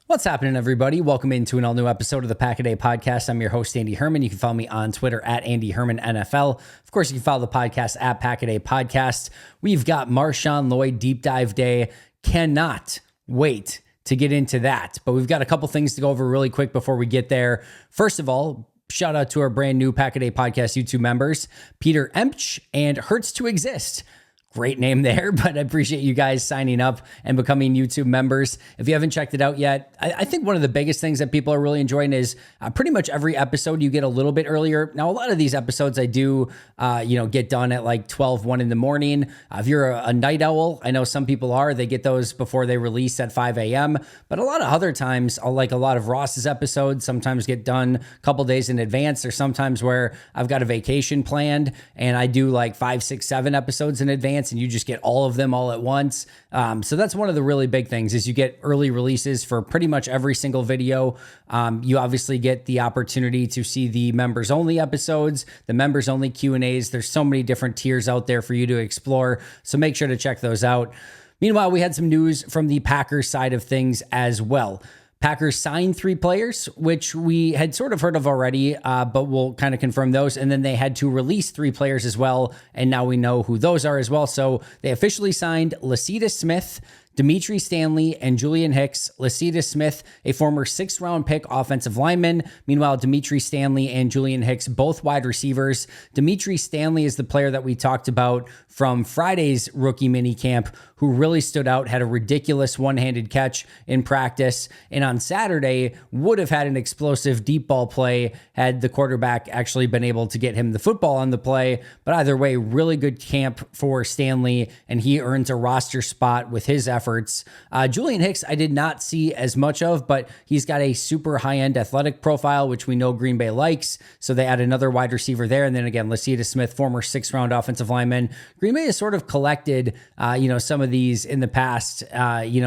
What's happening, everybody? Welcome into an all-new episode of the Pack a Day Podcast. I'm your host, Andy Herman. You can follow me on Twitter at Andy Herman NFL. Of course, you can follow the podcast at Pack a Day Podcast. We've got MarShawn Lloyd Deep Dive Day. Cannot wait to get into that. But we've got a couple things to go over really quick before we get there. First of all, shout out to our brand new Pack a Day Podcast YouTube members, Peter Empch and Hurts to Exist. Great name there, but I appreciate you guys signing up and becoming YouTube members. If you haven't checked it out yet, I think one of the biggest things that people are really enjoying is pretty much every episode you get a little bit earlier. Now, a lot of these episodes I do, get done at like 1 in the morning. If you're a night owl, I know some people are, they get those before they release at 5 a.m. But a lot of other times, like a lot of Ross's episodes, sometimes get done a couple days in advance, or sometimes where I've got a vacation planned and I do like 5, 6, 7 episodes in advance, and you just get all of them all at once. So that's one of the really big things is you get early releases for pretty much every single video. You obviously get the opportunity to see the members only episodes, the members only Q&As. There's so many different tiers out there for you to explore. So make sure to check those out. Meanwhile, we had some news from the Packers side of things as well. Packers signed 3 players, which we had sort of heard of already, but we'll kind of confirm those. And then they had to release 3 players as well. And now we know who those are as well. So they officially signed Lecitus Smith, Dimitri Stanley, and Julian Hicks. Lecitus Smith, a former 6th-round pick offensive lineman. Meanwhile, Dimitri Stanley and Julian Hicks, both wide receivers. Dimitri Stanley is the player that we talked about from Friday's rookie minicamp, who really stood out, had a ridiculous one-handed catch in practice, and on Saturday would have had an explosive deep ball play had the quarterback actually been able to get him the football on the play. But either way, really good camp for Stanley, and he earns a roster spot with his efforts. Julian Hicks, I did not see as much of, but he's got a super high-end athletic profile, which we know Green Bay likes, so they add another wide receiver there. And then again, Lecitus Smith, former 6th-round offensive lineman. Green Bay has sort of collected, some of these in the past.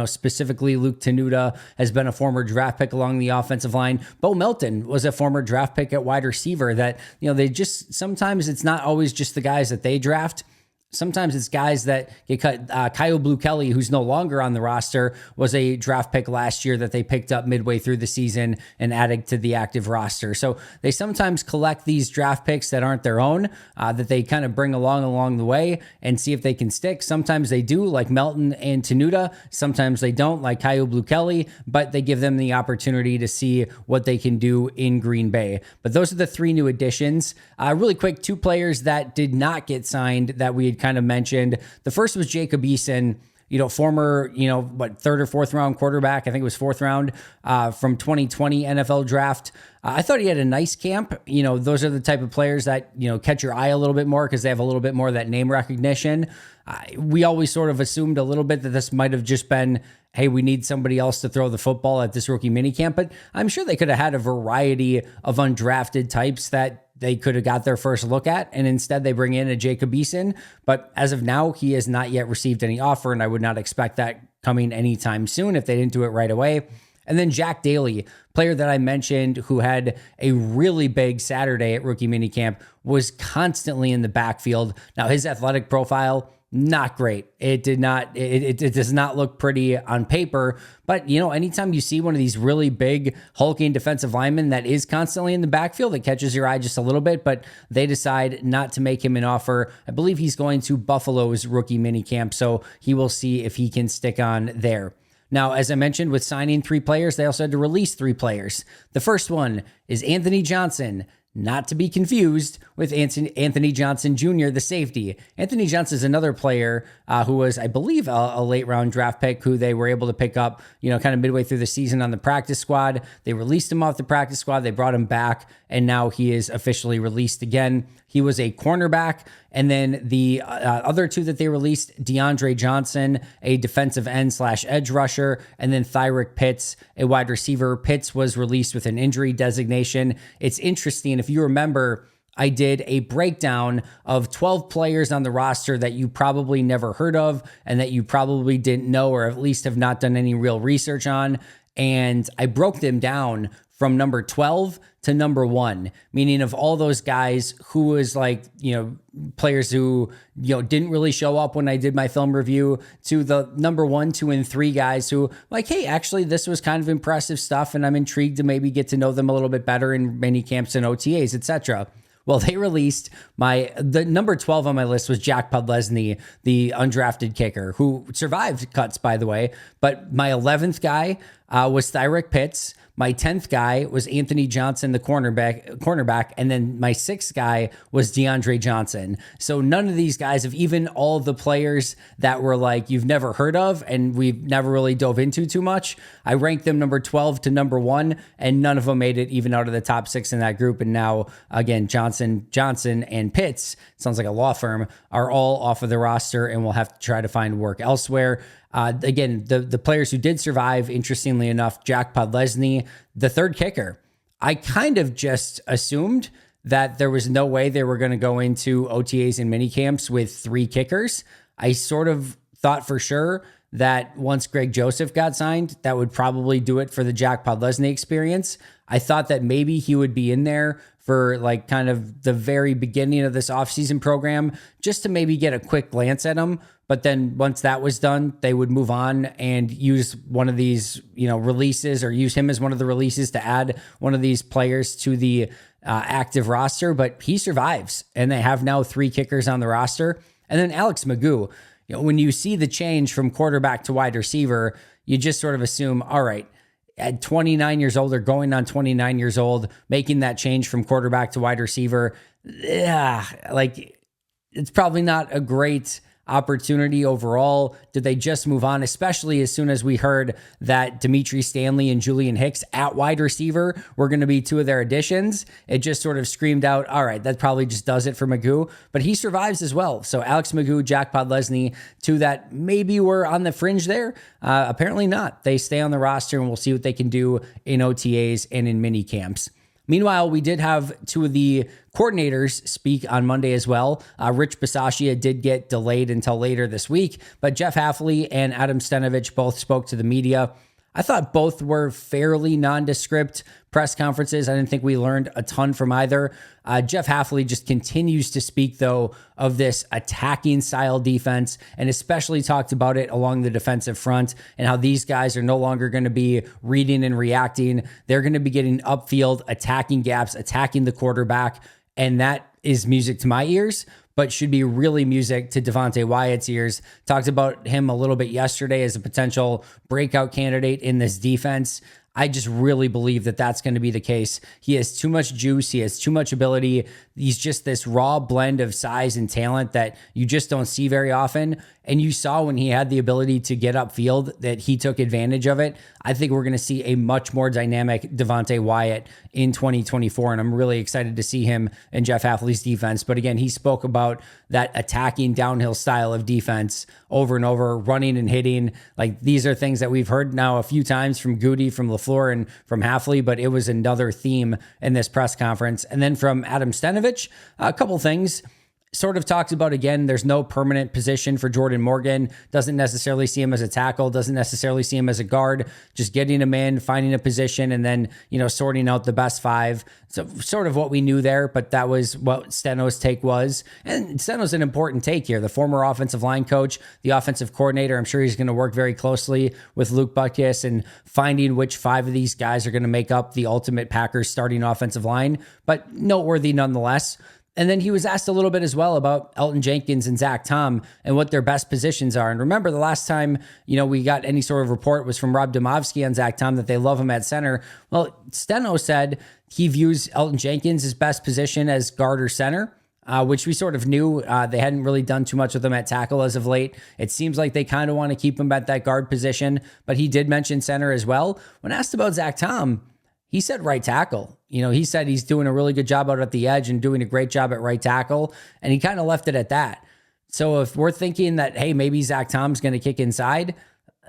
Specifically Luke Tenuta has been a former draft pick along the offensive line. Bo Melton was a former draft pick at wide receiver that, they just, sometimes it's not always just the guys that they draft. Sometimes it's guys that get cut. Kyle Blue Kelly, who's no longer on the roster, was a draft pick last year that they picked up midway through the season and added to the active roster. So they sometimes collect these draft picks that aren't their own, that they kind of bring along the way and see if they can stick. Sometimes they do, like Melton and Tenuta. Sometimes they don't, like Kyle Blue Kelly, but they give them the opportunity to see what they can do in Green Bay. But those are the 3 new additions. Really quick, 2 players that did not get signed that we had kind of mentioned. The first was Jacob Eason, former, 3rd or 4th round quarterback. I think it was 4th round from 2020 NFL draft. I thought he had a nice camp. Those are the type of players that, catch your eye a little bit more because they have a little bit more of that name recognition. We always sort of assumed a little bit that this might have just been, hey, we need somebody else to throw the football at this rookie minicamp, but I'm sure they could have had a variety of undrafted types that they could have got their first look at, and instead they bring in a Jacob Eason. But as of now, he has not yet received any offer, and I would not expect that coming anytime soon if they didn't do it right away. And then Jack Daly, player that I mentioned who had a really big Saturday at rookie minicamp, was constantly in the backfield. Now, his athletic profile, not great. It does not look pretty on paper, but anytime you see one of these really big hulking defensive linemen that is constantly in the backfield, it catches your eye just a little bit, but they decide not to make him an offer. I believe he's going to Buffalo's rookie minicamp, so he will see if he can stick on there. Now, as I mentioned, with signing 3 players, they also had to release 3 players. The first one is Anthony Johnson, not to be confused with Anthony Johnson Jr., the safety. Anthony Johnson is another player who was, I believe, a late round draft pick who they were able to pick up, kind of midway through the season on the practice squad. They released him off the practice squad. They brought him back, and now he is officially released again. He was a cornerback. And then the other 2 that they released, DeAndre Johnson, a defensive end / edge rusher, and then Thyrick Pitts, a wide receiver. Pitts was released with an injury designation. It's interesting. If you remember, I did a breakdown of 12 players on the roster that you probably never heard of and that you probably didn't know, or at least have not done any real research on. And I broke them down from number 12 to number 1, meaning of all those guys who was like, players who, didn't really show up when I did my film review, to the number 1, 2, and 3 guys who like, hey, actually this was kind of impressive stuff and I'm intrigued to maybe get to know them a little bit better in mini camps and OTAs, etc. Well, they released the number 12 on my list was Jack Podlesny, the undrafted kicker who survived cuts, by the way. But my 11th guy was Thyrick Pitts. My 10th guy was Anthony Johnson, the cornerback. And then my 6th guy was DeAndre Johnson. So none of these guys, of even all the players that were like, you've never heard of and we've never really dove into too much, I ranked them number 12 to number 1, and none of them made it even out of the top 6 in that group. And now, again, Johnson, and Pitts, sounds like a law firm, are all off of the roster and will have to try to find work elsewhere. Again, the players who did survive, interestingly enough, Jack Podlesny, the third kicker. I kind of just assumed that there was no way they were going to go into OTAs and mini camps with 3 kickers. I sort of thought for sure that once Greg Joseph got signed, that would probably do it for the Jack Podlesny experience. I thought that maybe he would be in there for like kind of the very beginning of this offseason program, just to maybe get a quick glance at him. But then once that was done, they would move on and use one of these, releases, or use him as one of the releases to add one of these players to the active roster. But he survives, and they have now 3 kickers on the roster. And then Alex Magoo, when you see the change from quarterback to wide receiver, you just sort of assume, all right, at 29 years old or going on 29 years old, making that change from quarterback to wide receiver, it's probably not a great opportunity overall. Did they just move on, especially as soon as we heard that Dimitri Stanley and Julian Hicks at wide receiver were going to be 2 of their additions? It just sort of screamed out, all right, that probably just does it for Magoo, but he survives as well. So Alex Magoo, Jack Podlesny, 2 that maybe were on the fringe there. Apparently not. They stay on the roster, and we'll see what they can do in OTAs and in mini camps. Meanwhile, we did have 2 of the coordinators speak on Monday as well. Rich Bisaccia did get delayed until later this week, but Jeff Hafley and Adam Stenavich both spoke to the media. I thought both were fairly nondescript press conferences. I didn't think we learned a ton from either. Jeff Hafley just continues to speak, though, of this attacking style defense, and especially talked about it along the defensive front and how these guys are no longer going to be reading and reacting. They're going to be getting upfield, attacking gaps, attacking the quarterback, and that is music to my ears, but should be really music to Devonte Wyatt's ears. Talked about him a little bit yesterday as a potential breakout candidate in this defense. I just really believe that that's going to be the case. He has too much juice. He has too much ability. He's just this raw blend of size and talent that you just don't see very often. And you saw when he had the ability to get upfield that he took advantage of it. I think we're going to see a much more dynamic Devonte Wyatt in 2024. And I'm really excited to see him in Jeff Hafley's defense. But again, he spoke about that attacking downhill style of defense over and over, running and hitting. Like, these are things that we've heard now a few times from Goody, from LaFleur, and from Hafley, but it was another theme in this press conference. And then from Adam Stenavich, a couple things. Sort of talks about, again, there's no permanent position for Jordan Morgan. Doesn't necessarily see him as a tackle, doesn't necessarily see him as a guard, just getting him in, finding a position, and then, sorting out the best 5. So sort of what we knew there, but that was what Steno's take was. And Steno's an important take here. The former offensive line coach, the offensive coordinator, I'm sure he's going to work very closely with Luke Butkus and finding which 5 of these guys are going to make up the ultimate Packers starting offensive line, but noteworthy nonetheless. And then he was asked a little bit as well about Elton Jenkins and Zach Tom and what their best positions are. And remember, the last time, we got any sort of report was from Rob Domofsky on Zach Tom that they love him at center. Well, Steno said he views Elton Jenkins' his best position as guard or center, which we sort of knew. They hadn't really done too much with him at tackle as of late. It seems like they kind of want to keep him at that guard position, but he did mention center as well. When asked about Zach Tom, he said right tackle. He said he's doing a really good job out at the edge and doing a great job at right tackle, and he kind of left it at that. So if we're thinking that, hey, maybe Zach Tom's going to kick inside,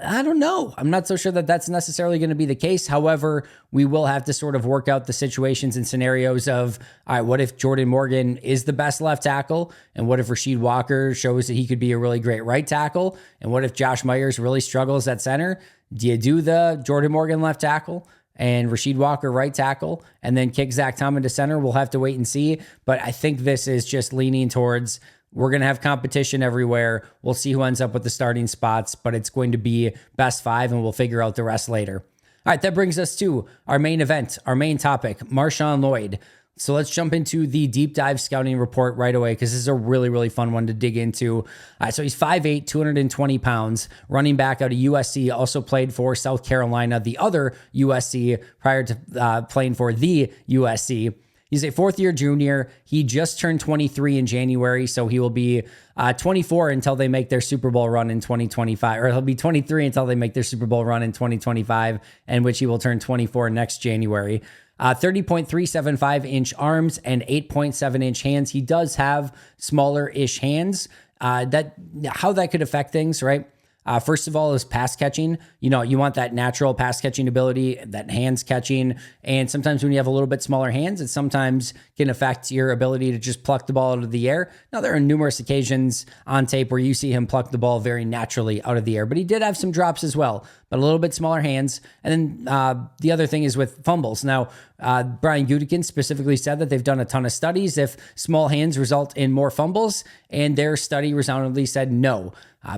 I don't know. I'm not so sure that that's necessarily going to be the case. However, we will have to sort of work out the situations and scenarios of, all right, what if Jordan Morgan is the best left tackle? And what if Rasheed Walker shows that he could be a really great right tackle? And what if Josh Myers really struggles at center? Do you do the Jordan Morgan left tackle? and Rasheed Walker right tackle, and then kick Zach Tom into center. We'll have to wait and see. But I think this is just leaning towards we're going to have competition everywhere. We'll see who ends up with the starting spots, but it's going to be best 5, and we'll figure out the rest later. All right, that brings us to our main event, our main topic, MarShawn Lloyd. So let's jump into the deep dive scouting report right away, because this is a really, really fun one to dig into. So he's 5'8", 220 pounds, running back out of USC, also played for South Carolina, the other USC, prior to playing for the USC. He's a fourth-year junior. He just turned 23 in January, so he will be 24 until they make their Super Bowl run in 2025, or he'll be 23 until they make their Super Bowl run in 2025, in which he will turn 24 next January. 30.375-inch arms and 8.7-inch hands. He does have smaller-ish hands. How that could affect things, right? First of all, is pass catching. You want that natural pass catching ability, that hands catching. And sometimes when you have a little bit smaller hands, it sometimes can affect your ability to just pluck the ball out of the air. Now, there are numerous occasions on tape where you see him pluck the ball very naturally out of the air, but he did have some drops as well, but a little bit smaller hands. And then the other thing is with fumbles. Now, Brian Gutekunst specifically said that they've done a ton of studies if small hands result in more fumbles, and their study resoundingly said no.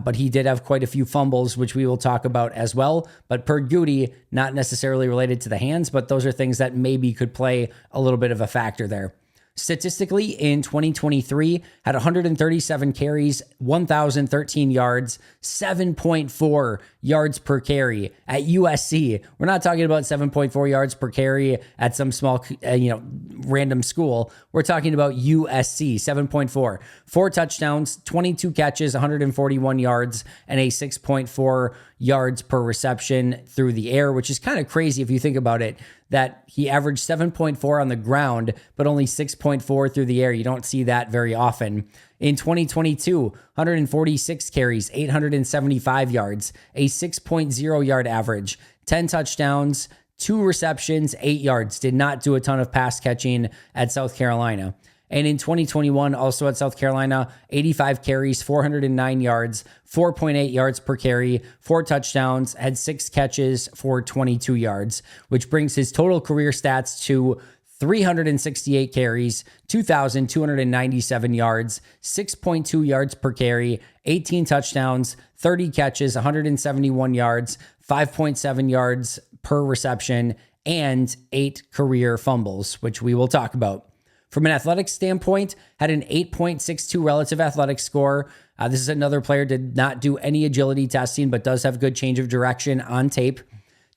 But he did have quite a few fumbles, which we will talk about as well. But per Goody, not necessarily related to the hands, but those are things that maybe could play a little bit of a factor there. Statistically, in 2023, had 137 carries, 1,013 yards, 7.4 yards per carry at USC. We're not talking about 7.4 yards per carry at some small, random school. We're talking about USC, 7.4. 4 touchdowns, 22 catches, 141 yards, and a 6.4 yards per reception through the air, which is kind of crazy if you think about it, that he averaged 7.4 on the ground, but only 6.4 through the air. You don't see that very often. In 2022, 146 carries, 875 yards, a 6.0 yard average, 10 touchdowns, 2 receptions, 8 yards. Did not do a ton of pass catching at South Carolina. And in 2021, also at South Carolina, 85 carries, 409 yards, 4.8 yards per carry, 4 touchdowns, had 6 catches for 22 yards, which brings his total career stats to 368 carries, 2,297 yards, 6.2 yards per carry, 18 touchdowns, 30 catches, 171 yards, 5.7 yards per reception, and 8 career fumbles, which we will talk about. From an athletics standpoint, had an 8.62 relative athletic score. This is another player did not do any agility testing, but does have good change of direction on tape.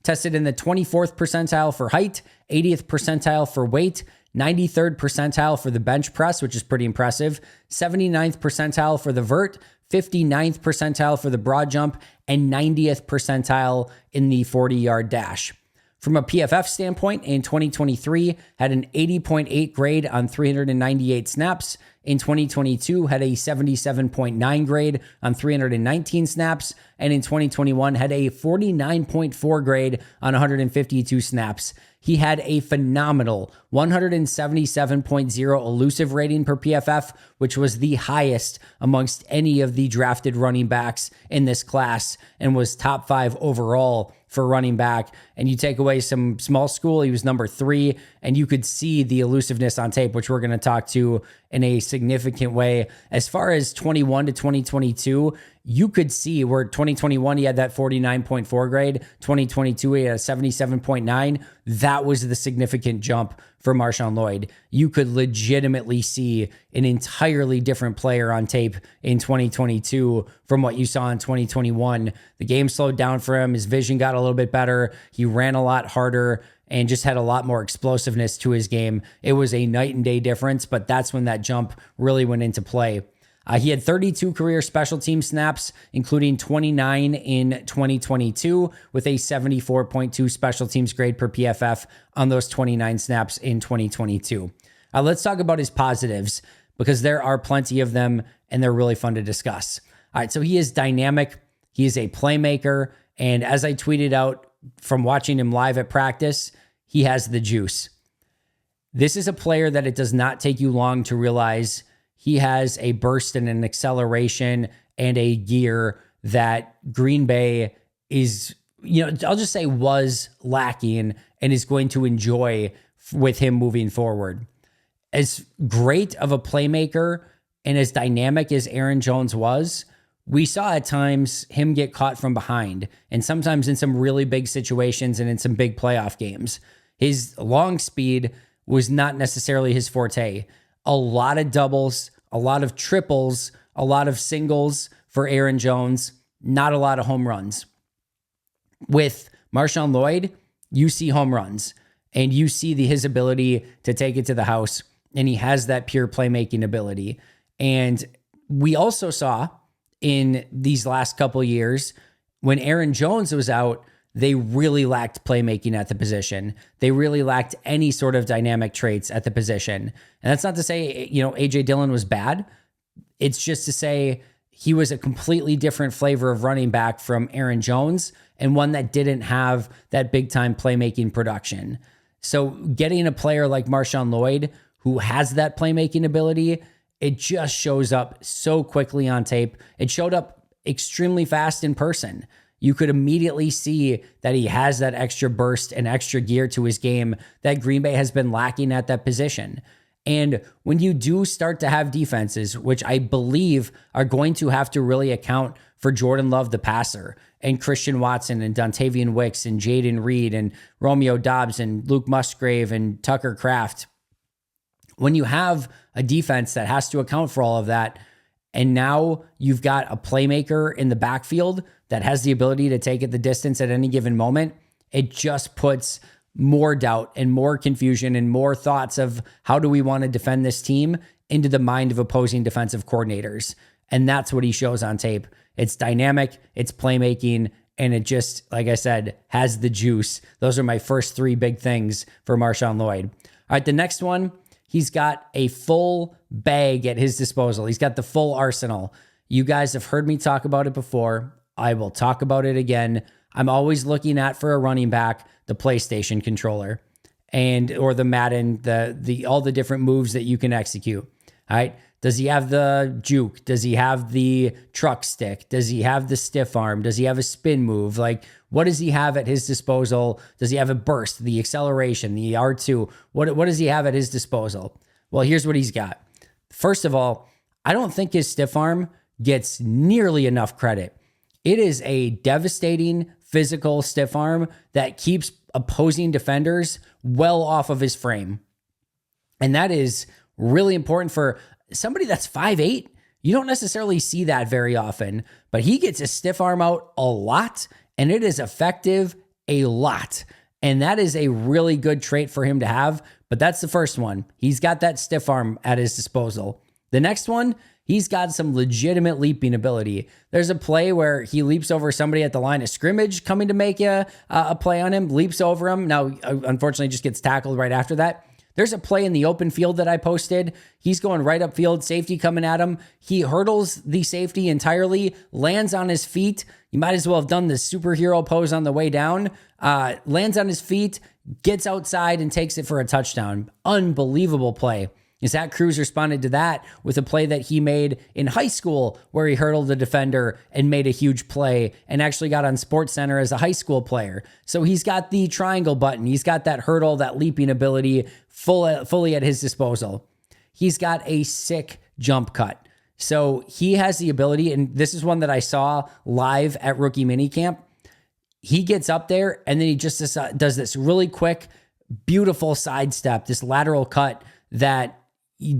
Tested in the 24th percentile for height, 80th percentile for weight, 93rd percentile for the bench press, which is pretty impressive, 79th percentile for the vert, 59th percentile for the broad jump, and 90th percentile in the 40-yard dash. From a PFF standpoint, in 2023, had an 80.8 grade on 398 snaps. In 2022, had a 77.9 grade on 319 snaps. And in 2021, had a 49.4 grade on 152 snaps. He had a phenomenal 177.0 elusive rating per PFF, which was the highest amongst any of the drafted running backs in this class, and was top 5 overall for running back. And you take away some small school, he was number 3, and you could see the elusiveness on tape, which we're going to talk to in a significant way. As far as 21 to 2022, you could see where 2021, he had that 49.4 grade. 2022, he had a 77.9. That was the significant jump for MarShawn Lloyd. You could legitimately see an entirely different player on tape in 2022 from what you saw in 2021. The game slowed down for him. His vision got a little bit better. He ran a lot harder and just had a lot more explosiveness to his game. It was a night and day difference, but that's when that jump really went into play. He had 32 career special team snaps, including 29 in 2022, with a 74.2 special teams grade per PFF on those 29 snaps in 2022. Let's talk about his positives, because there are plenty of them, and they're really fun to discuss. All right, so he is dynamic. He is a playmaker, and as I tweeted out from watching him live at practice, he has the juice. This is a player that it does not take you long to realize he has a burst and an acceleration and a gear that Green Bay is, I'll just say was lacking and is going to enjoy with him moving forward. As great of a playmaker and as dynamic as Aaron Jones was, we saw at times him get caught from behind, and sometimes in some really big situations and in some big playoff games. His long speed was not necessarily his forte. A lot of doubles, a lot of triples, a lot of singles for Aaron Jones, not a lot of home runs. With MarShawn Lloyd, you see home runs and you see his ability to take it to the house, and he has that pure playmaking ability. And we also saw in these last couple years, when Aaron Jones was out, they really lacked playmaking at the position. They really lacked any sort of dynamic traits at the position. And that's not to say, A.J. Dillon was bad. It's just to say he was a completely different flavor of running back from Aaron Jones, and one that didn't have that big time playmaking production. So getting a player like MarShawn Lloyd, who has that playmaking ability, it just shows up so quickly on tape. It showed up extremely fast in person. You could immediately see that he has that extra burst and extra gear to his game that Green Bay has been lacking at that position. And when you do start to have defenses, which I believe are going to have to really account for Jordan Love, the passer, and Christian Watson and Dontavian Wicks and Jaden Reed and Romeo Doubs and Luke Musgrave and Tucker Kraft, when you have a defense that has to account for all of that, and now you've got a playmaker in the backfield that has the ability to take it the distance at any given moment, it just puts more doubt and more confusion and more thoughts of how do we want to defend this team into the mind of opposing defensive coordinators. And that's what he shows on tape. It's dynamic, it's playmaking, and it just, like I said, has the juice. Those are my first three big things for MarShawn Lloyd. All right, the next one, he's got a full bag at his disposal. He's got the full arsenal. You guys have heard me talk about it before. I will talk about it again. I'm always looking at, for a running back, the PlayStation controller or the Madden, the all the different moves that you can execute. All right. Does he have the juke? Does he have the truck stick? Does he have the stiff arm? Does he have a spin move? Like, what does he have at his disposal? Does he have a burst, the acceleration, the R2? What does he have at his disposal? Well, here's what he's got. First of all, I don't think his stiff arm gets nearly enough credit. It is a devastating physical stiff arm that keeps opposing defenders well off of his frame. And that is really important for somebody that's 5'8". You don't necessarily see that very often, but he gets his stiff arm out a lot, and it is effective a lot. And that is a really good trait for him to have, but that's the first one. He's got that stiff arm at his disposal. The next one, he's got some legitimate leaping ability. There's a play where he leaps over somebody at the line of scrimmage coming to make a play on him, leaps over him. Now, unfortunately, just gets tackled right after that. There's a play in the open field that I posted. He's going right upfield, safety coming at him. He hurdles the safety entirely, lands on his feet. You might as well have done the superhero pose on the way down. Lands on his feet, gets outside, and takes it for a touchdown. Unbelievable play. Zach Cruz responded to that with a play that he made in high school where he hurdled a defender and made a huge play and actually got on SportsCenter as a high school player. So he's got the triangle button. He's got that hurdle, that leaping ability fully at his disposal. He's got a sick jump cut. So he has the ability, and this is one that I saw live at rookie minicamp. He gets up there and then he just does this really quick, beautiful sidestep, this lateral cut that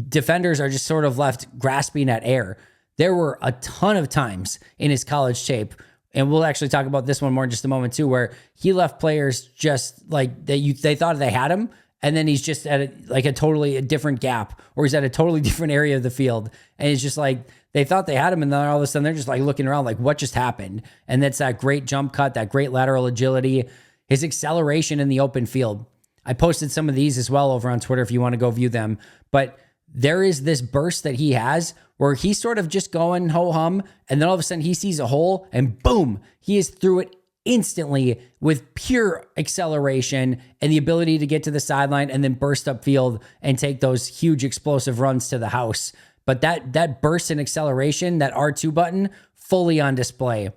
defenders are just sort of left grasping at air. There were a ton of times in his college tape, and we'll actually talk about this one more in just a moment too, where he left players just like they thought they had him, and then he's just at a totally different gap, or he's at a totally different area of the field, and it's just like they thought they had him, and then all of a sudden they're just like looking around like, what just happened? And that's that great jump cut, that great lateral agility, his acceleration in the open field. I posted some of these as well over on Twitter if you want to go view them. But there is this burst that he has where he's sort of just going ho-hum, and then all of a sudden he sees a hole and boom, he is through it instantly with pure acceleration and the ability to get to the sideline and then burst upfield and take those huge explosive runs to the house. But that burst in acceleration, that R2 button, fully on display.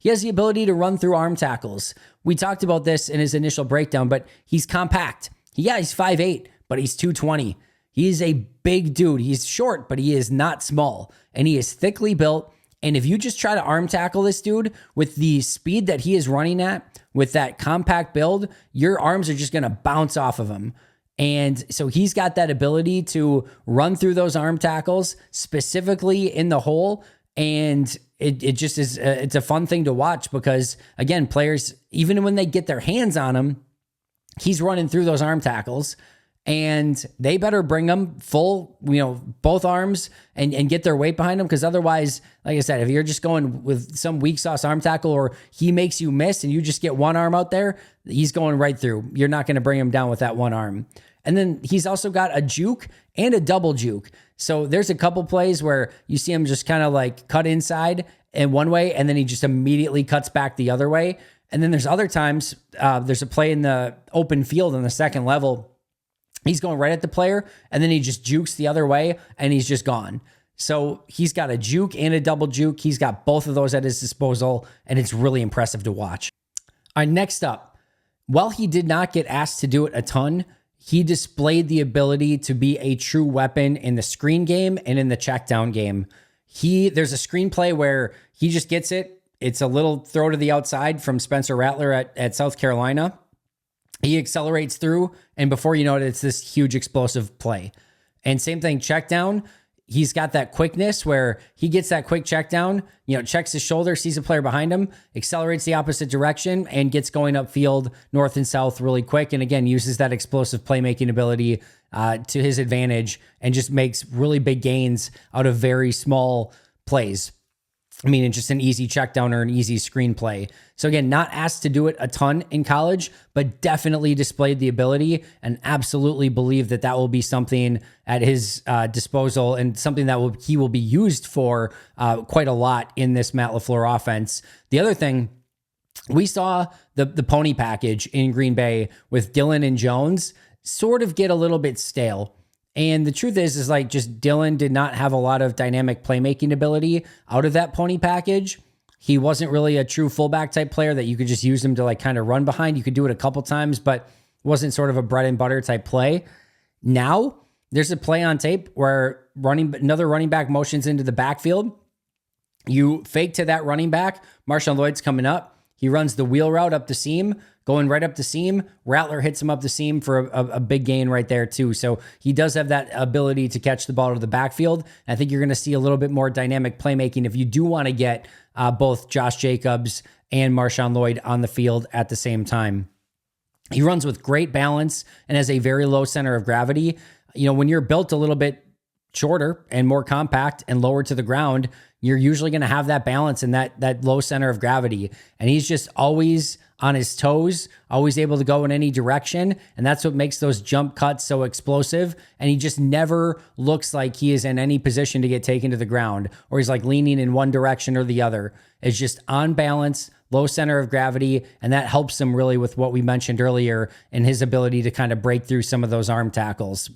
he has the ability to run through arm tackles. We talked about this in his initial breakdown, but he's compact. Yeah, he's 5'8", but he's 220. He is a big dude. He's short, but he is not small, and he is thickly built. And if you just try to arm tackle this dude with the speed that he is running at, with that compact build, your arms are just going to bounce off of him. And so he's got that ability to run through those arm tackles, specifically in the hole. And it just is, it's a fun thing to watch because, again, players, even when they get their hands on him, he's running through those arm tackles. And they better bring them full, both arms and get their weight behind them. Because otherwise, like I said, if you're just going with some weak sauce arm tackle or he makes you miss and you just get one arm out there, he's going right through. You're not going to bring him down with that one arm. And then he's also got a juke and a double juke. So there's a couple plays where you see him just kind of like cut inside in one way and then he just immediately cuts back the other way. And then there's other times, there's a play in the open field on the second level. He's going right at the player, and then he just jukes the other way, and he's just gone. So he's got a juke and a double juke. He's got both of those at his disposal, and it's really impressive to watch. All right, next up, while he did not get asked to do it a ton, he displayed the ability to be a true weapon in the screen game and in the check down game. There's a screenplay where he just gets it. It's a little throw to the outside from Spencer Rattler at South Carolina. He accelerates through, and before you know it, it's this huge explosive play. And same thing, check down. He's got that quickness where he gets that quick check down, checks his shoulder, sees a player behind him, accelerates the opposite direction, and gets going upfield, north and south really quick. And again, uses that explosive playmaking ability to his advantage and just makes really big gains out of very small plays. I mean, it's just an easy check down or an easy screenplay. So again, not asked to do it a ton in college, but definitely displayed the ability and absolutely believe that will be something at his disposal and something that he will be used for quite a lot in this Matt LaFleur offense. The other thing, we saw the pony package in Green Bay with Dillon and Jones sort of get a little bit stale. And the truth is like just Dillon did not have a lot of dynamic playmaking ability out of that pony package. He wasn't really a true fullback type player that you could just use him to like kind of run behind. You could do it a couple times, but wasn't sort of a bread and butter type play. Now there's a play on tape where another running back motions into the backfield. You fake to that running back. MarShawn Lloyd's coming up. He runs the wheel route up the seam, going right up the seam. Rattler hits him up the seam for a big gain right there too. So he does have that ability to catch the ball to the backfield. And I think you're going to see a little bit more dynamic playmaking if you do want to get both Josh Jacobs and MarShawn Lloyd on the field at the same time. He runs with great balance and has a very low center of gravity. When you're built a little bit shorter and more compact and lower to the ground, you're usually going to have that balance and that low center of gravity. And he's just always on his toes, always able to go in any direction. And that's what makes those jump cuts so explosive. And he just never looks like he is in any position to get taken to the ground or he's like leaning in one direction or the other. It's just on balance, low center of gravity. And that helps him really with what we mentioned earlier and his ability to kind of break through some of those arm tackles.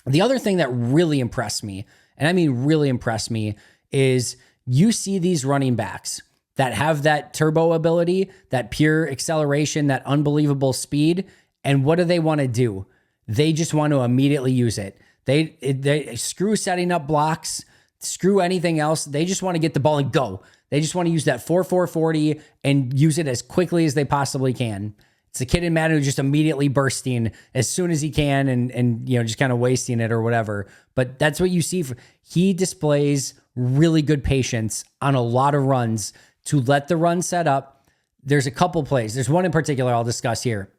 The other thing that really impressed me, and I mean really impressed me, is you see these running backs that have that turbo ability, that pure acceleration, that unbelievable speed. And what do they want to do? They just want to immediately use it. They screw setting up blocks, screw anything else. They just want to get the ball and go. They just want to use that 4.40 and use it as quickly as they possibly can. It's a kid in Madden who's just immediately bursting as soon as he can and just kind of wasting it or whatever. But that's what you see. He displays really good patience on a lot of runs to let the run set up. There's a couple plays. There's one in particular I'll discuss here.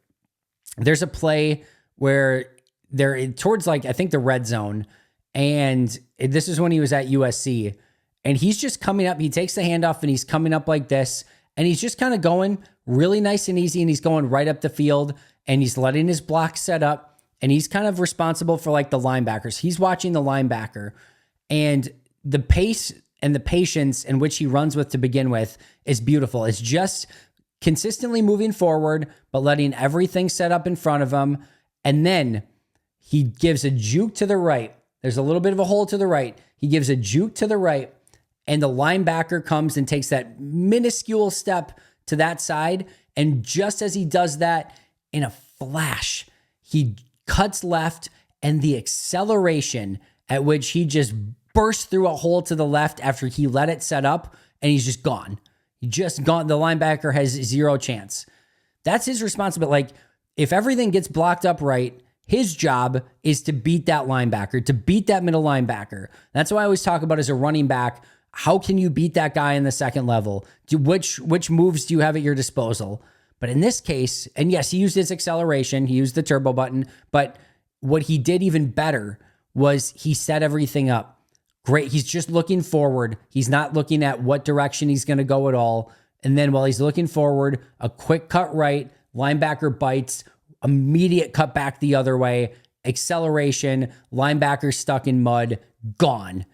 There's a play where they're towards I think the red zone. And this is when he was at USC. And he's just coming up. He takes the handoff and he's coming up like this. And he's just kind of going really nice and easy. And he's going right up the field and he's letting his block set up. And he's kind of responsible for the linebackers. He's watching the linebacker and the pace and the patience in which he runs with to begin with is beautiful. It's just consistently moving forward, but letting everything set up in front of him. And then he gives a juke to the right. There's a little bit of a hole to the right. He gives a juke to the right. and the linebacker comes and takes that minuscule step to that side. And just as he does that, in a flash, he cuts left, and the acceleration at which he just bursts through a hole to the left after he let it set up, and he's just gone. Just gone. The linebacker has zero chance. That's his responsibility. Like, if everything gets blocked up right, his job is to beat that linebacker, to beat that middle linebacker. That's why I always talk about as a running back, how can you beat that guy in the second level? Which moves do you have at your disposal? But in this case, and yes, he used his acceleration, he used the turbo button, but what he did even better was he set everything up. Great. He's just looking forward. He's not looking at what direction he's going to go at all. And then while he's looking forward, a quick cut right, linebacker bites, immediate cut back the other way, acceleration, linebacker stuck in mud, gone.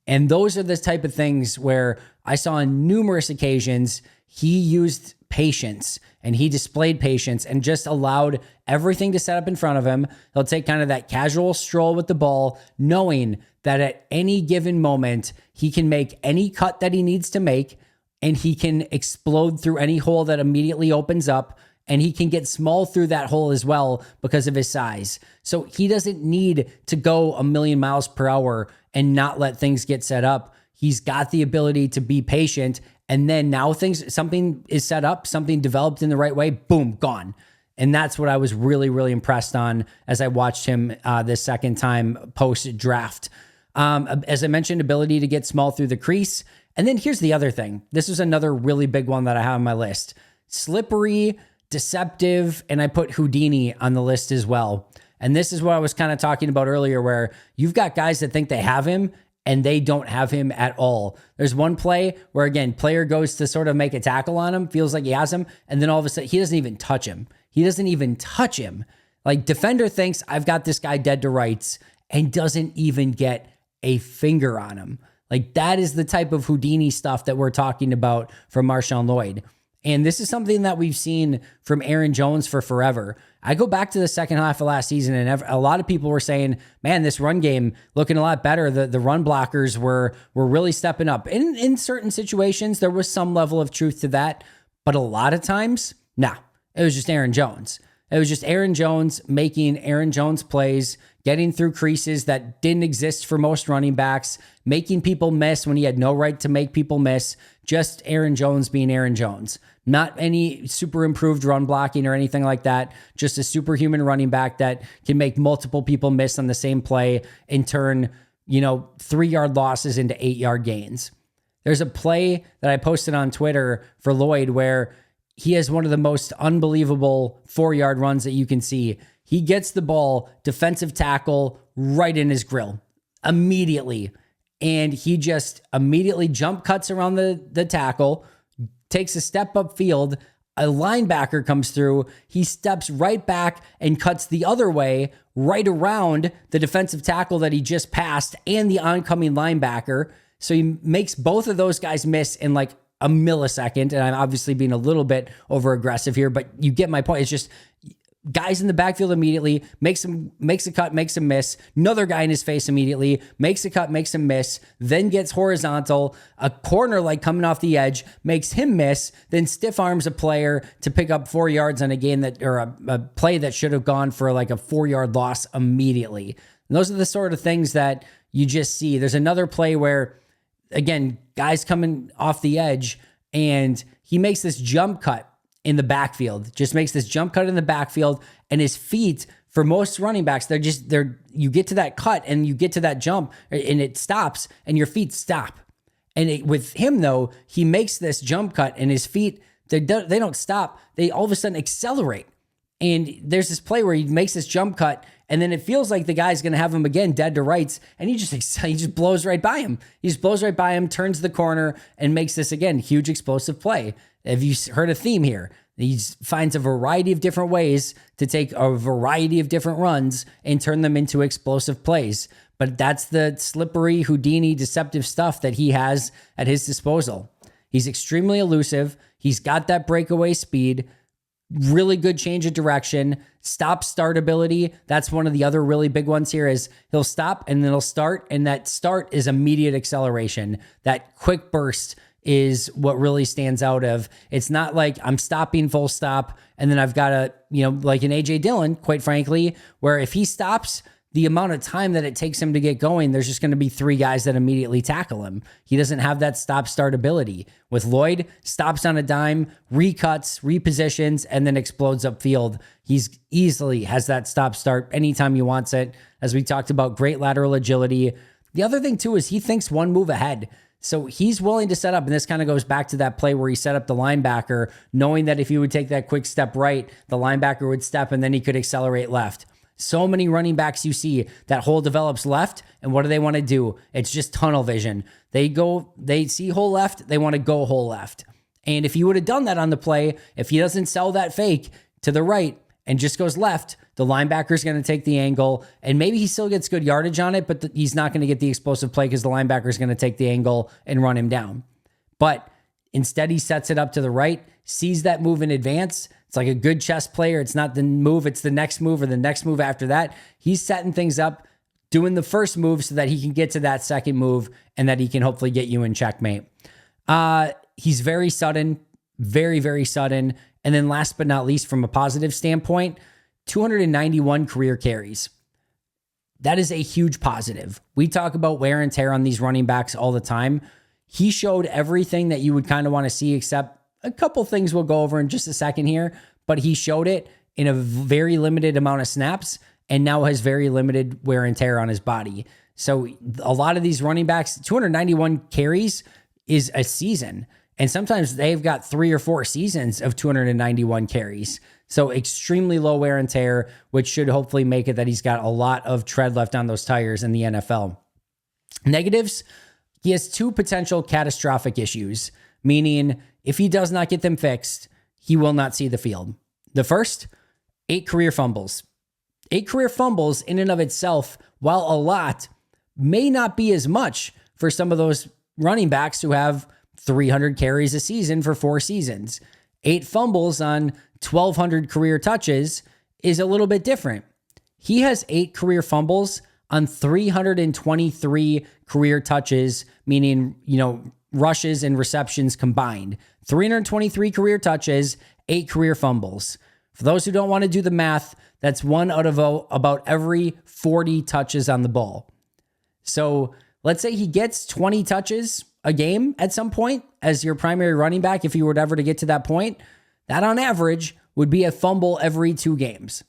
And those are the type of things where I saw on numerous occasions, he used patience and he displayed patience and just allowed everything to set up in front of him. He'll take kind of that casual stroll with the ball, knowing that at any given moment, he can make any cut that he needs to make, and he can explode through any hole that immediately opens up, and he can get small through that hole as well because of his size. So he doesn't need to go a million miles per hour and not let things get set up. He's got the ability to be patient, and then now something is set up, something developed in the right way, boom, gone. And that's what I was really, really impressed on as I watched him this second time post-draft. As I mentioned, ability to get small through the crease. And then here's the other thing. This is another really big one that I have on my list. Slippery, deceptive, and I put Houdini on the list as well. And this is what I was kind of talking about earlier, where you've got guys that think they have him and they don't have him at all. There's one play where, again, player goes to sort of make a tackle on him, feels like he has him, and then all of a sudden, he doesn't even touch him. He doesn't even touch him. Like, defender thinks, I've got this guy dead to rights, and doesn't even get a finger on him. Like, that is the type of Houdini stuff that we're talking about from MarShawn Lloyd. And this is something that we've seen from Aaron Jones for forever. I go back to the second half of last season, and a lot of people were saying, man, this run game looking a lot better. The run blockers were really stepping up. In certain situations, there was some level of truth to that. But a lot of times, no, it was just Aaron Jones. It was just Aaron Jones making Aaron Jones plays, getting through creases that didn't exist for most running backs, making people miss when he had no right to make people miss. Just Aaron Jones being Aaron Jones. Not any super improved run blocking or anything like that. Just a superhuman running back that can make multiple people miss on the same play and turn, 3-yard losses into 8-yard gains. There's a play that I posted on Twitter for Lloyd where he has one of the most unbelievable 4-yard runs that you can see. He gets the ball, defensive tackle, right in his grill immediately. And he just immediately jump cuts around the tackle, takes a step up field. A linebacker comes through. He steps right back and cuts the other way, right around the defensive tackle that he just passed and the oncoming linebacker. So he makes both of those guys miss in like a millisecond. And I'm obviously being a little bit over aggressive here, but you get my point. It's just guys in the backfield immediately, makes a cut, makes him miss. Another guy in his face immediately, makes a cut, makes him miss, then gets horizontal. A corner like coming off the edge, makes him miss, then stiff arms a player to pick up 4 yards on a game or a play that should have gone for like a 4-yard loss immediately. And those are the sort of things that you just see. There's another play where, again, guys coming off the edge and he makes this jump cut in the backfield, just makes this jump cut in the backfield, and his feet, for most running backs, you get to that cut and you get to that jump and it stops and your feet stop. And with him though, he makes this jump cut and his feet, they don't stop. They all of a sudden accelerate. And there's this play where he makes this jump cut and then it feels like the guy's going to have him again dead to rights, and he just blows right by him. He just blows right by him, turns the corner, and makes this, again, huge explosive play. Have you heard a theme here? He finds a variety of different ways to take a variety of different runs and turn them into explosive plays. But that's the slippery, Houdini, deceptive stuff that he has at his disposal. He's extremely elusive. He's got that breakaway speed. Really good change of direction, stop start ability. That's one of the other really big ones here is he'll stop and then he'll start. And that start is immediate acceleration. That quick burst is what really stands out of. It's not like I'm stopping full stop and then I've got a, like an AJ Dillon, quite frankly, where if he stops, the amount of time that it takes him to get going, there's just going to be 3 guys that immediately tackle him. He doesn't have that stop-start ability. With Lloyd, stops on a dime, recuts, repositions, and then explodes upfield. He's easily has that stop-start anytime he wants it. As we talked about, great lateral agility. The other thing, too, is he thinks one move ahead. So he's willing to set up, and this kind of goes back to that play where he set up the linebacker, knowing that if he would take that quick step right, the linebacker would step, and then he could accelerate left. So many running backs you see that hole develops left, and what do they want to do? It's just tunnel vision. They see hole left, they want to go hole left. And if he would have done that on the play, if he doesn't sell that fake to the right and just goes left, the linebacker's going to take the angle, and maybe he still gets good yardage on it, but he's not going to get the explosive play because the linebacker's going to take the angle and run him down. But instead, he sets it up to the right, sees that move in advance. It's like a good chess player. It's not the move, it's the next move or the next move after that. He's setting things up, doing the first move so that he can get to that second move and that he can hopefully get you in checkmate. He's very sudden, very, very sudden. And then last but not least, from a positive standpoint, 291 career carries. That is a huge positive. We talk about wear and tear on these running backs all the time. He showed everything that you would kind of want to see, except a couple things we'll go over in just a second here, but he showed it in a very limited amount of snaps and now has very limited wear and tear on his body. So a lot of these running backs, 291 carries is a season. And sometimes they've got 3 or 4 seasons of 291 carries. So extremely low wear and tear, which should hopefully make it that he's got a lot of tread left on those tires in the NFL. Negatives, he has 2 potential catastrophic issues, meaning if he does not get them fixed, he will not see the field. The first, 8 career fumbles. 8 career fumbles in and of itself, while a lot, may not be as much for some of those running backs who have 300 carries a season for 4 seasons. 8 fumbles on 1,200 career touches is a little bit different. He has 8 career fumbles on 323 career touches, meaning, rushes and receptions combined. 323 career touches, 8 career fumbles. For those who don't want to do the math, that's 1 out of about every 40 touches on the ball. So let's say he gets 20 touches a game at some point as your primary running back. If you were ever to get to that point, that on average would be a fumble every 2 games.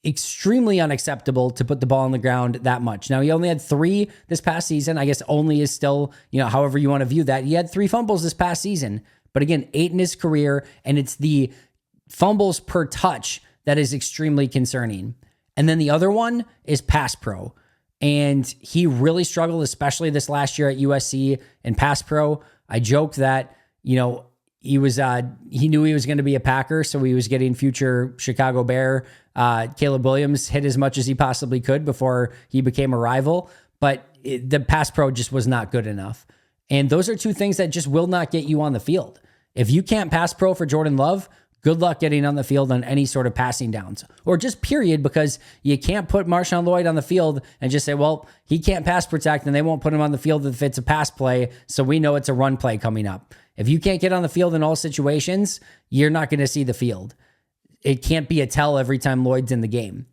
Extremely unacceptable to put the ball on the ground that much. Now, he only had 3 this past season. I guess only is still, however you want to view that. He had 3 fumbles this past season, but again, 8 in his career, and it's the fumbles per touch that is extremely concerning. And then the other one is pass pro. And he really struggled, especially this last year at USC in pass pro. I joked that, he knew he was going to be a Packer, so he was getting future Chicago Bear. Caleb Williams hit as much as he possibly could before he became a rival, but the pass pro just was not good enough. And those are 2 things that just will not get you on the field. If you can't pass pro for Jordan Love, good luck getting on the field on any sort of passing downs or just period, because you can't put MarShawn Lloyd on the field and just say, well, he can't pass protect and they won't put him on the field if it's a pass play. So we know it's a run play coming up. If you can't get on the field in all situations, you're not going to see the field. It can't be a tell every time Lloyd's in the game.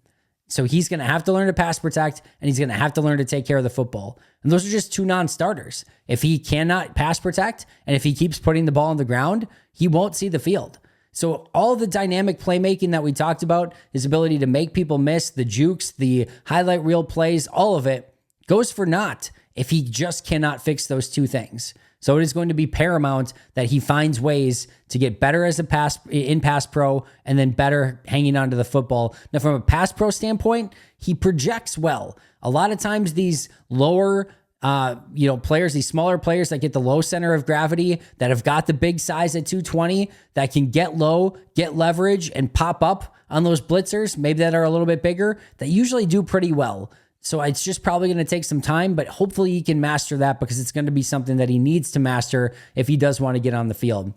So he's going to have to learn to pass protect, and he's going to have to learn to take care of the football. And those are just 2 non-starters. If he cannot pass protect, and if he keeps putting the ball on the ground, he won't see the field. So all the dynamic playmaking that we talked about, his ability to make people miss, the jukes, the highlight reel plays, all of it goes for naught if he just cannot fix those 2 things. So it is going to be paramount that he finds ways to get better as a pass pro and then better hanging onto the football. Now, from a pass pro standpoint, he projects well. A lot of times these lower players, these smaller players that get the low center of gravity, that have got the big size at 220, that can get low, get leverage, and pop up on those blitzers, maybe that are a little bit bigger, that usually do pretty well. So it's just probably going to take some time, but hopefully he can master that, because it's going to be something that he needs to master if he does want to get on the field.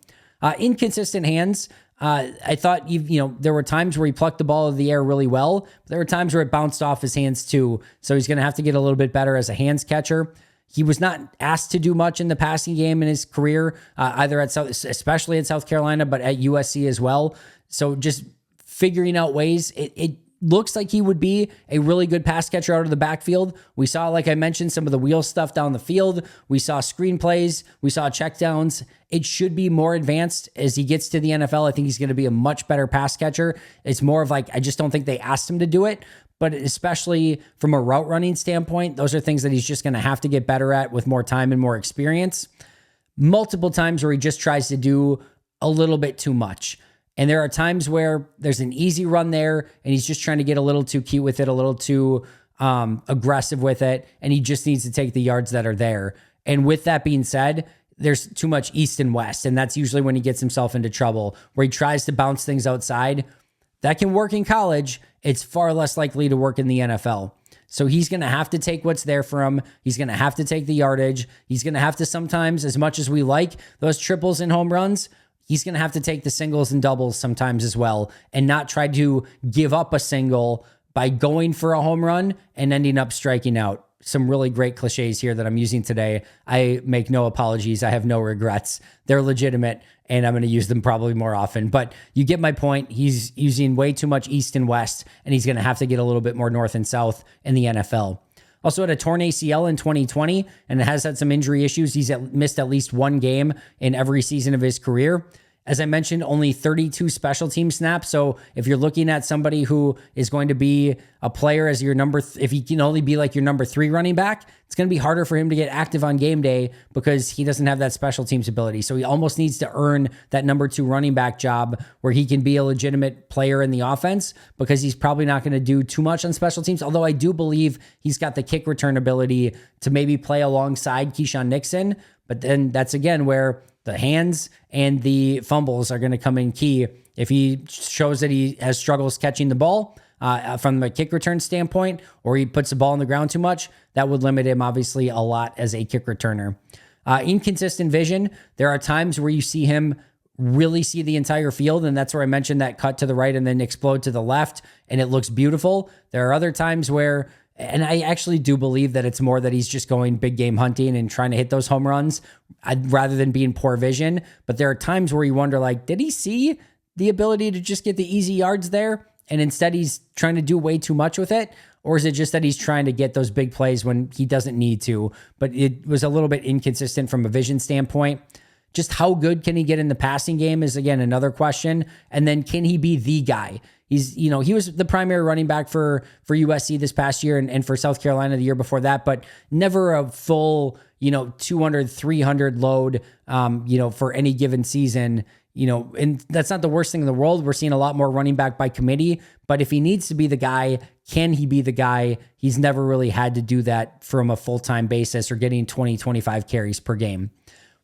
Inconsistent hands. I thought, there were times where he plucked the ball out of the air really well. But there were times where it bounced off his hands too. So he's going to have to get a little bit better as a hands catcher. He was not asked to do much in the passing game in his career, especially at South Carolina, but at USC as well. So just figuring out ways, it looks like he would be a really good pass catcher out of the backfield. We saw, like I mentioned, some of the wheel stuff down the field. We saw screen plays. We saw checkdowns. It should be more advanced as he gets to the NFL. I think he's going to be a much better pass catcher. It's more of like, I just don't think they asked him to do it. But especially from a route running standpoint, those are things that he's just going to have to get better at with more time and more experience. Multiple times where he just tries to do a little bit too much. And there are times where there's an easy run there and he's just trying to get a little too cute with it, a little too aggressive with it. And he just needs to take the yards that are there. And with that being said, there's too much east and west. And that's usually when he gets himself into trouble, where he tries to bounce things outside. That can work in college. It's far less likely to work in the NFL. So he's going to have to take what's there for him. He's going to have to take the yardage. He's going to have to sometimes, as much as we like those triples and home runs, he's going to have to take the singles and doubles sometimes as well, and not try to give up a single by going for a home run and ending up striking out. Some really great cliches here that I'm using today. I make no apologies. I have no regrets. They're legitimate, and I'm going to use them probably more often. But you get my point. He's using way too much east and west, and he's going to have to get a little bit more north and south in the NFL. Also had a torn ACL in 2020 and has had some injury issues. He's missed at least one game in every season of his career. As I mentioned, only 32 special team snaps. So if you're looking at somebody who is going to be a player as your if he can only be like your number 3 running back, it's going to be harder for him to get active on game day because he doesn't have that special teams ability. So he almost needs to earn that number 2 running back job where he can be a legitimate player in the offense, because he's probably not going to do too much on special teams. Although I do believe he's got the kick return ability to maybe play alongside Keyshawn Nixon. But then that's again where the hands and the fumbles are going to come in key. If he shows that he has struggles catching the ball from the kick return standpoint, or he puts the ball on the ground too much, that would limit him obviously a lot as a kick returner. Inconsistent vision. There are times where you see him really see the entire field, and that's where I mentioned that cut to the right and then explode to the left, and it looks beautiful. There are other times where, and I actually do believe that it's more that he's just going big game hunting and trying to hit those home runs rather than being poor vision. But there are times where you wonder, like, did he see the ability to just get the easy yards there? And instead he's trying to do way too much with it? Or is it just that he's trying to get those big plays when he doesn't need to? But it was a little bit inconsistent from a vision standpoint. Just how good can he get in the passing game is, again, another question. And then can he be the guy? He was the primary running back for USC this past year and for South Carolina the year before that, but never a full, 200, 300 load, for any given season, and that's not the worst thing in the world. We're seeing a lot more running back by committee, but if he needs to be the guy, can he be the guy? He's never really had to do that from a full-time basis or getting 20, 25 carries per game.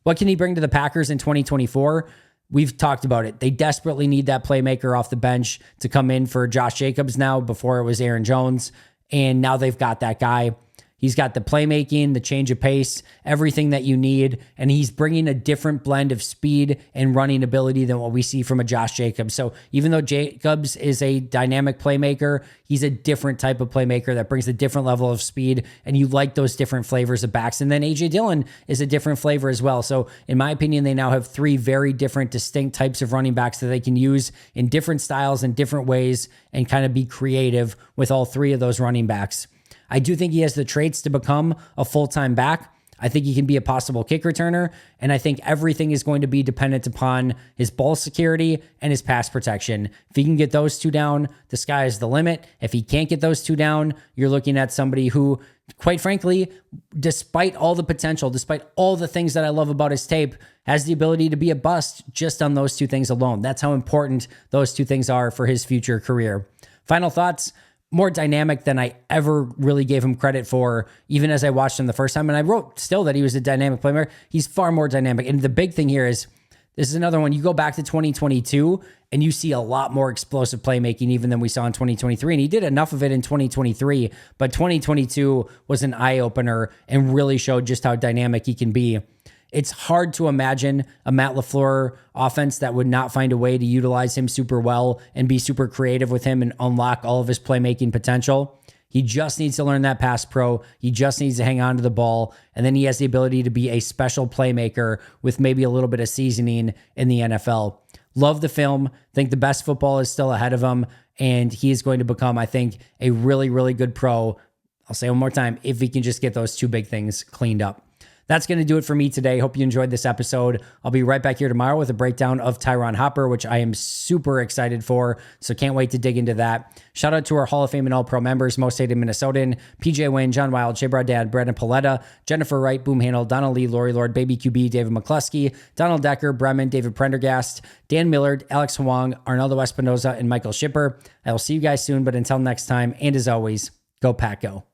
What can he bring to the Packers in 2024? We've talked about it. They desperately need that playmaker off the bench to come in for Josh Jacobs now. Before it was Aaron Jones, and now they've got that guy. He's got the playmaking, the change of pace, everything that you need, and he's bringing a different blend of speed and running ability than what we see from a Josh Jacobs. So even though Jacobs is a dynamic playmaker, he's a different type of playmaker that brings a different level of speed, and you like those different flavors of backs. And then A.J. Dillon is a different flavor as well. So in my opinion, they now have 3 very different, distinct types of running backs that they can use in different styles and different ways and kind of be creative with all 3 of those running backs. I do think he has the traits to become a full-time back. I think he can be a possible kick returner, and I think everything is going to be dependent upon his ball security and his pass protection. If he can get those 2 down, the sky is the limit. If he can't get those 2 down, you're looking at somebody who, quite frankly, despite all the potential, despite all the things that I love about his tape, has the ability to be a bust just on those 2 things alone. That's how important those 2 things are for his future career. Final thoughts. More dynamic than I ever really gave him credit for, even as I watched him the first time. And I wrote still that he was a dynamic playmaker. He's far more dynamic. And the big thing here is, this is another one. You go back to 2022 and you see a lot more explosive playmaking even than we saw in 2023. And he did enough of it in 2023, but 2022 was an eye-opener and really showed just how dynamic he can be. It's hard to imagine a Matt LaFleur offense that would not find a way to utilize him super well and be super creative with him and unlock all of his playmaking potential. He just needs to learn that pass pro. He just needs to hang on to the ball. And then he has the ability to be a special playmaker with maybe a little bit of seasoning in the NFL. Love the film. Think the best football is still ahead of him. And he is going to become, I think, a really, really good pro. I'll say one more time, if he can just get those two big things cleaned up. That's going to do it for me today. Hope you enjoyed this episode. I'll be right back here tomorrow with a breakdown of Tyron Hopper, which I am super excited for. So can't wait to dig into that. Shout out to our Hall of Fame and All-Pro members, Most Hated Minnesotan, PJ Wynn, John Wild, Shea Dad, Brandon Paletta, Jennifer Wright, Boom Handle, Donald Lee, Lori Lord, Baby QB, David McCluskey, Donald Decker, Bremen, David Prendergast, Dan Millard, Alex Huang, Arnaldo Espinoza, and Michael Shipper. I will see you guys soon, but until next time, and as always, go Pack Go.